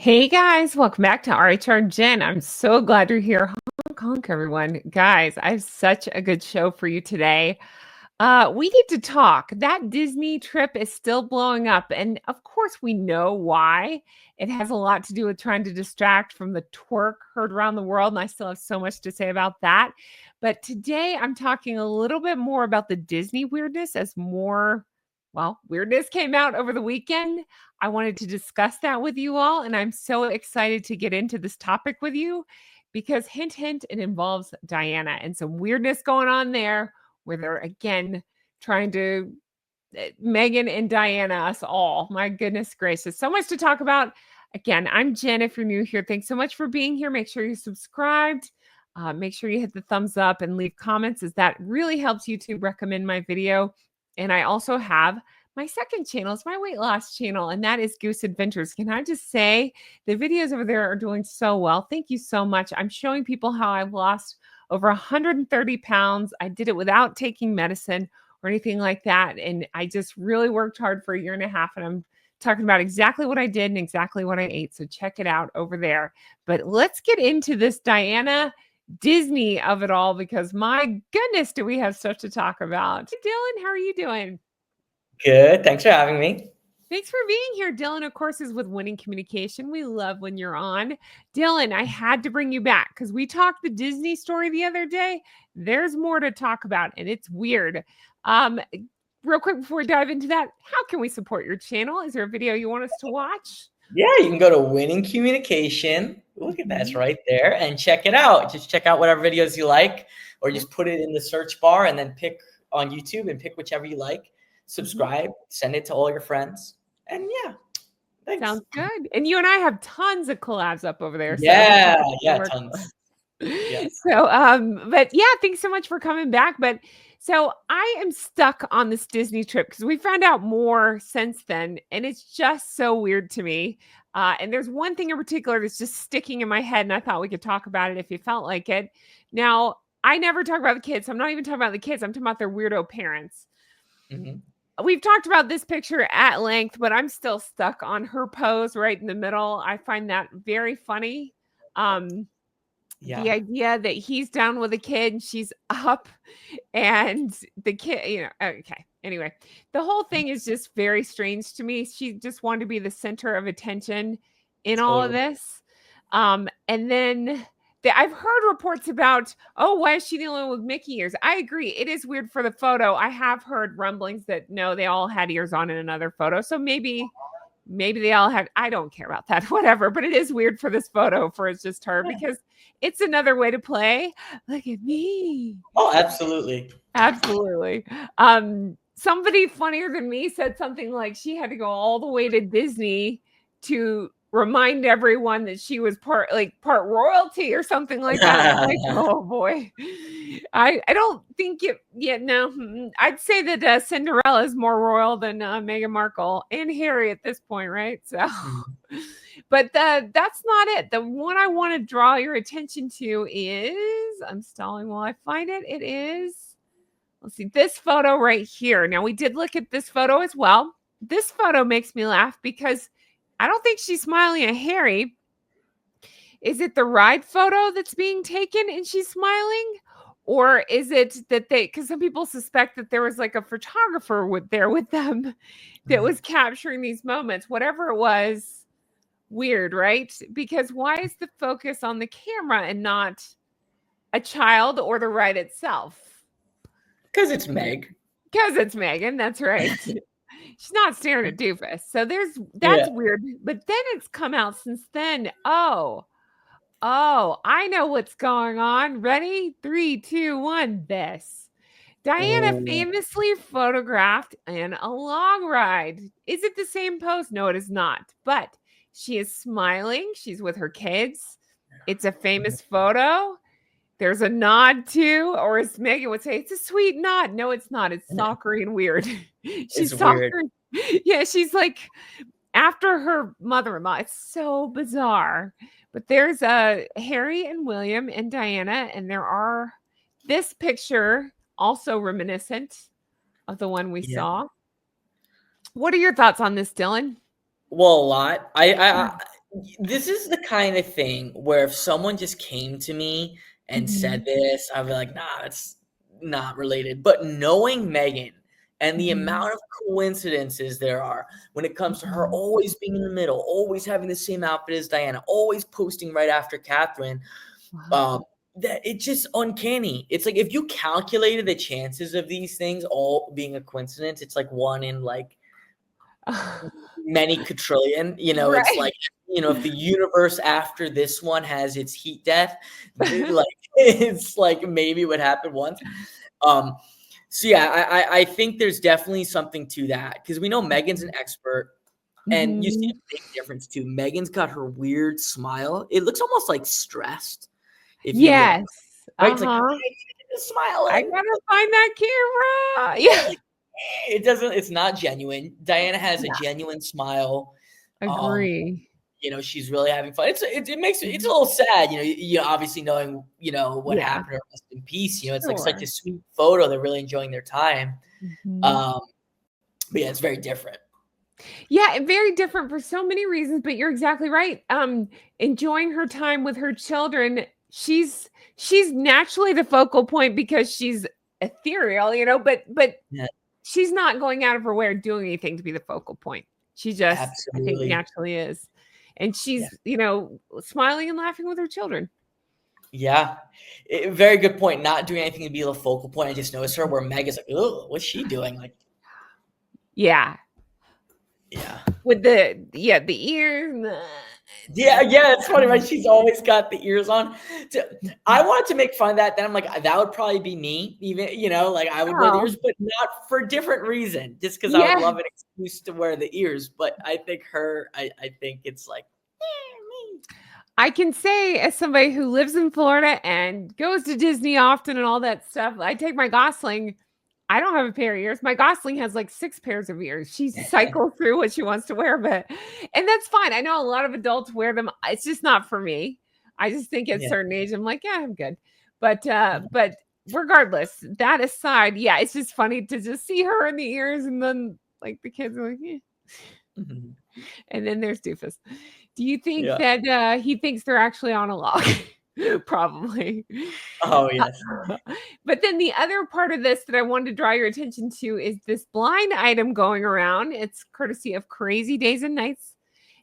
Hey guys, welcome back to RHR Jen. I'm so glad you're here. Honk, honk, everyone. Guys, I have such a good show for you today. We need to talk. That Disney trip is still blowing up. And of course, we know why. It has a lot to do with trying to distract from the twerk heard around the world. And I still have so much to say about that. But today I'm talking a little bit more about the Disney weirdness as weirdness came out over the weekend. I wanted to discuss that with you all. And I'm so excited to get into this topic with you because, hint, hint, it involves Diana and some weirdness going on there where they're again trying to Meghan and Diana us all. My goodness gracious. So much to talk about. Again, I'm Jen. If you're new here, thanks so much for being here. Make sure you're subscribed. Make sure you hit the thumbs up and leave comments, as that really helps YouTube recommend my video. And I also have my second channel. It's my weight loss channel, and that is Goose Adventures. Can I just say the videos over there are doing so well. Thank you so much. I'm showing people how I've lost over 130 pounds. I did it without taking medicine or anything like that. And I just really worked hard for a year and a half. And I'm talking about exactly what I did and exactly what I ate. So check it out over there. But let's get into this Diana Disney of it all, because my goodness, do we have stuff to talk about. Hey, Dylan, how are you doing? Good. Thanks for having me. Thanks for being here. Dylan, of course, is with Winning Communication. We love when you're on. Dylan, I had to bring you back because we talked the Disney story the other day. There's more to talk about, and it's weird. Real quick before we dive into that, how can we support your channel? Is there a video you want us to watch? Yeah, you can go to Winning Communication. Look at that's right there and check it out. Just check out whatever videos you like, or just put it in the search bar and then pick on YouTube and pick whichever you like. Subscribe, send it to all your friends. And yeah, thanks. Sounds good. And you and I have tons of collabs up over there. Yeah, tons. Yes. But yeah, thanks so much for coming back. But so I am stuck on this Disney trip because we found out more since then, and it's just so weird to me. And there's one thing in particular that's just sticking in my head, and I thought we could talk about it if you felt like it. Now, I never talk about the kids. So I'm not even talking about the kids. I'm talking about their weirdo parents. Mm-hmm. We've talked about this picture at length, but I'm still stuck on her pose right in the middle. I find that very funny. The idea that he's down with a kid and she's up, and the kid, okay. Anyway, the whole thing is just very strange to me. She just wanted to be the center of attention in all of this. And then I've heard reports about, why is she the only one with Mickey ears? I agree. It is weird for the photo. I have heard rumblings that no, they all had ears on in another photo. So maybe they all had, I don't care about that, whatever. But it is weird for this photo for it's just her, because it's another way to play. Look at me. Oh, absolutely. Absolutely. Somebody funnier than me said something like she had to go all the way to Disney to remind everyone that she was part royalty or something like that. Like, oh boy. I don't think it yet. No, I'd say that Cinderella is more royal than Meghan Markle and Harry at this point, right? So, but that's not it. The one I want to draw your attention to is, I'm stalling while I find it. It is, let's see, this photo right here. Now, we did look at this photo as well. This photo makes me laugh because I don't think she's smiling at Harry. Is it the ride photo that's being taken and she's smiling? Or is it that because some people suspect that there was like a photographer with them that was capturing these moments, whatever it was. Weird, right? Because why is the focus on the camera and not a child or the ride itself? Because it's Meg. Because it's Meghan, that's right. She's not staring at Doofus. So that's weird. But then it's come out since then. Oh, I know what's going on. Ready? 3, 2, 1. This. Diana famously photographed in a long ride. Is it the same pose? No, it is not. But she is smiling. She's with her kids. It's a famous photo. There's a nod to, or as Meghan would say, it's a sweet nod. No, it's not. It's stalkery and weird. She's weird. Yeah, she's like after her mother-in-law. It's so bizarre. But there's Harry and William and Diana, and there are this picture also reminiscent of the one we saw. What are your thoughts on this, Dylan? Well, a lot. This is the kind of thing where if someone just came to me and said Mhm, this, I'd be like, nah, it's not related. But knowing Meghan and the mhm, amount of coincidences there are when it comes to her mhm. always being in the middle, always having the same outfit as Diana, always posting right after Catherine, Wow. um, that it's just uncanny. It's like if you calculated the chances of these things all being a coincidence, it's like one in like many quadrillion. It's Right. like, if the universe after this one has its heat death, like it's like maybe what happened once. Um, so yeah, I think there's definitely something to that because we know Megan's an expert, and you see a Mhm. big difference too. Megan's got her weird smile. It looks almost like stressed if you look, Yes. right? It's like, Uh-huh. I smiling. gotta find that camera. It's Yeah. like, it's not genuine. Diana has a Yeah. genuine smile. Um, Agree. she's really having fun. It makes it's a Mhm. little sad, obviously knowing, what Yeah. happened to her, rest in peace. It's like such a Sure. sweet photo. They're really enjoying their time. Mhm. Um, but yeah, it's very different. Yeah, and very different for so many reasons, but you're exactly right. Enjoying her time with her children, she's naturally the focal point because she's ethereal, but Yeah, she's not going out of her way or doing anything to be the focal point. She just, I think, absolutely. naturally is. And Yeah. she's, smiling and laughing with her children. Yeah. Very good point. Not doing anything to be the focal point. I just noticed her where Meg is like, oh, what's she doing? Like, Yeah. yeah. With the ears and Yeah, the yeah, it's funny, right? She's always got the ears on. I wanted to make fun of that. Then I'm like, that would probably be me, even, like I would wear the Oh, ears, but not for a different reason, just because I would yeah. love an excuse to wear the ears. But I think I think it's like, me. I can say as somebody who lives in Florida and goes to Disney often and all that stuff, I take my Gosling. I don't have a pair of ears. My Gosling has like 6 pairs of ears. She cycles through what she wants to wear, and that's fine. I know a lot of adults wear them. It's just not for me. I just think at a Yeah. certain age, I'm like, yeah, I'm good. But regardless, that aside, yeah, it's just funny to just see her in the ears and then like the kids are like, "Eh." Mhm. And then there's Doofus. Do you think Yeah. that he thinks they're actually on a log? Probably. Oh, yes. But then the other part of this that I wanted to draw your attention to is this blind item going around. It's courtesy of Crazy Days and Nights.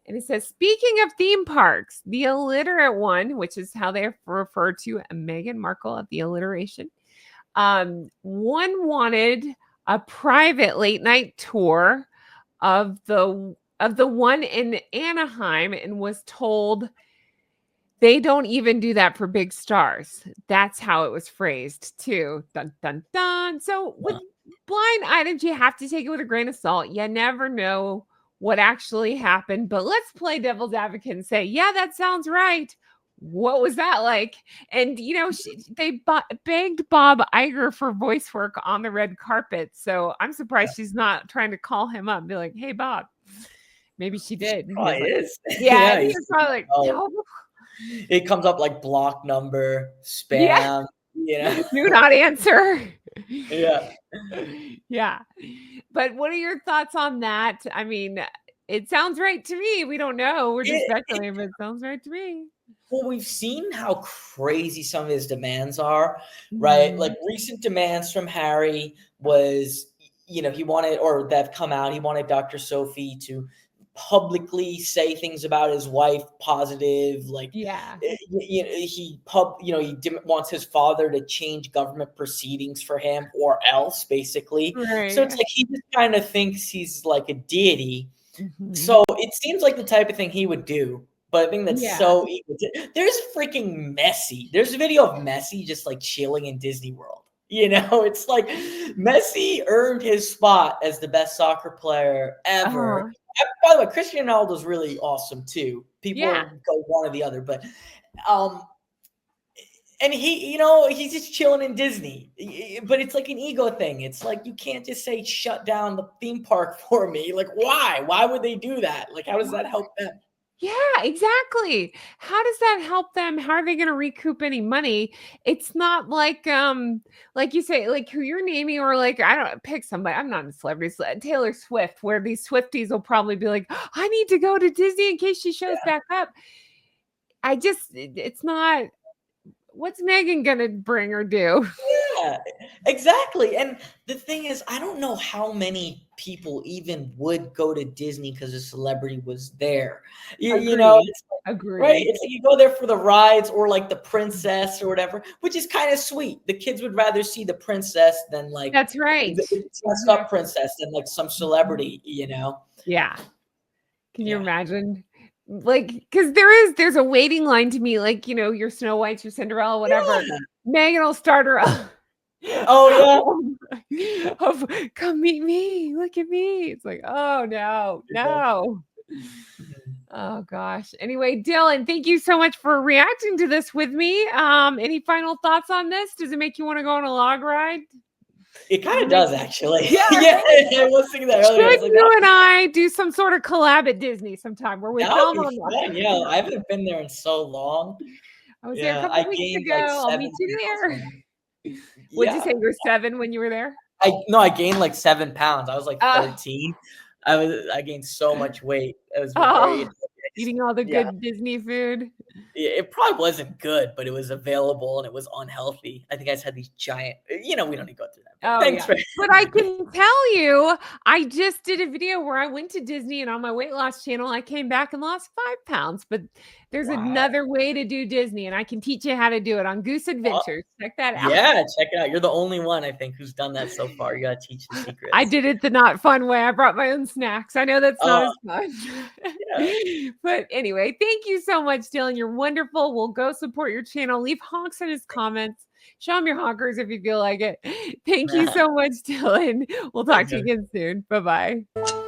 And it says, speaking of theme parks, the illiterate one, which is how they refer to Meghan Markle of the alliteration, one wanted a private late night tour of the one in Anaheim and was told they don't even do that for big stars. That's how it was phrased too. Dun dun dun. So with Yeah. blind items, you have to take it with a grain of salt. You never know what actually happened. But let's play devil's advocate and say, yeah, that sounds right. What was that like? And they begged Bob Iger for voice work on the red carpet. So I'm Yeah. surprised she's not trying to call him up and be like, "Hey, Bob." Maybe she She did. And he was probably like, is. "Yeah." Yeah, And he was probably like, oh, "No." it comes up like block number, Yeah. spam, you know? Do not answer. Yeah. Yeah. But what are your thoughts on that? I mean, it sounds right to me. We don't know. We're just It speculating, but it sounds right to me. Well, we've seen how crazy some of his demands are, right? Like Mhm. recent demands from Harry was, he wanted, or that have come out, he wanted Dr. Sophie to publicly say things about his wife positive, like, Yeah. wants his father to change government proceedings for him or else, basically. So it's Right. like he just kind of thinks he's like a deity. Mhm. So it seems like the type of thing he would do, but I think that's Yeah. so there's freaking Messi. There's a video of Messi just like chilling in Disney World. It's like Messi earned his spot as the best soccer player ever. Uh-huh. By the way, Cristiano Ronaldo's really awesome too. Yeah. People go one or the other, but um and he's just chilling in Disney. But it's like an ego thing. It's like you can't just say shut down the theme park for me. Like why? Why would they do that? Like how does that help them? Yeah, exactly. How does that help them? How are they gonna recoup any money? It's not like you say, like who you're naming, or like, I don't pick somebody. I'm not a celebrity. Taylor Swift, where these Swifties will probably be like, I need to go to Disney in case she shows back up. It's not, what's Megan gonna bring or do? Yeah, exactly. And the thing is, I don't know how many people even would go to Disney because a celebrity was there. You know, Agree. it's like, right? Agree. It's like you go there for the rides or like the princess or whatever, which is kind of sweet. The kids would rather see the princess than like That's right. the dressed up Exactly. princess than like some celebrity, you know? Yeah. Can you Yeah. imagine? Like, because there's a waiting line to meet, like, your Snow Whites, your Cinderella, whatever. Yeah. Megan will start her up. Oh, yeah. Of, come meet me. Look at me. It's like, oh no, Yeah. no. Mhm. Oh gosh. Anyway, Dylan, thank you so much for reacting to this with me. Any final thoughts on this? Does it make you want to go on a log ride? It Does kind it of make does actually. Yeah, Yeah, right? I was thinking that earlier. I Should was like, you that and I do some sort of collab at Disney sometime where we that would film be on fun. Yeah, I haven't been there in so long. I was there a Yeah, couple I weeks gained like ago. I'll 7 meet you pounds there. when What'd you yeah. say? You were 7 when you were there? I no, I gained like 7 pounds. I was like Uh, 13. I gained so much weight. It was very oh, eating all the yeah. good Disney food. It probably wasn't good, but it was available and it was unhealthy. I think I just had these giant we don't need to go through that, but Oh, thanks yeah. for But I can tell you, I just did a video where I went to Disney, and on my weight loss channel, I came back and lost 5 pounds. But there's Wow. another way to do Disney, and I can teach you how to do it on Goose Well, Adventures. Check that out. yeah, check it out. You're the only one I think who's done that so far. You gotta teach the I secrets. did it the not fun way. I brought my own snacks. I know that's not Oh, as fun. yeah. But anyway, thank you so much, Dylan. You're wonderful. We'll go support your channel. Leave honks in his comments. Show him your honkers if you feel like it. Thank you so much, Dylan. We'll talk Thanks, to you everyone. again soon. Bye bye.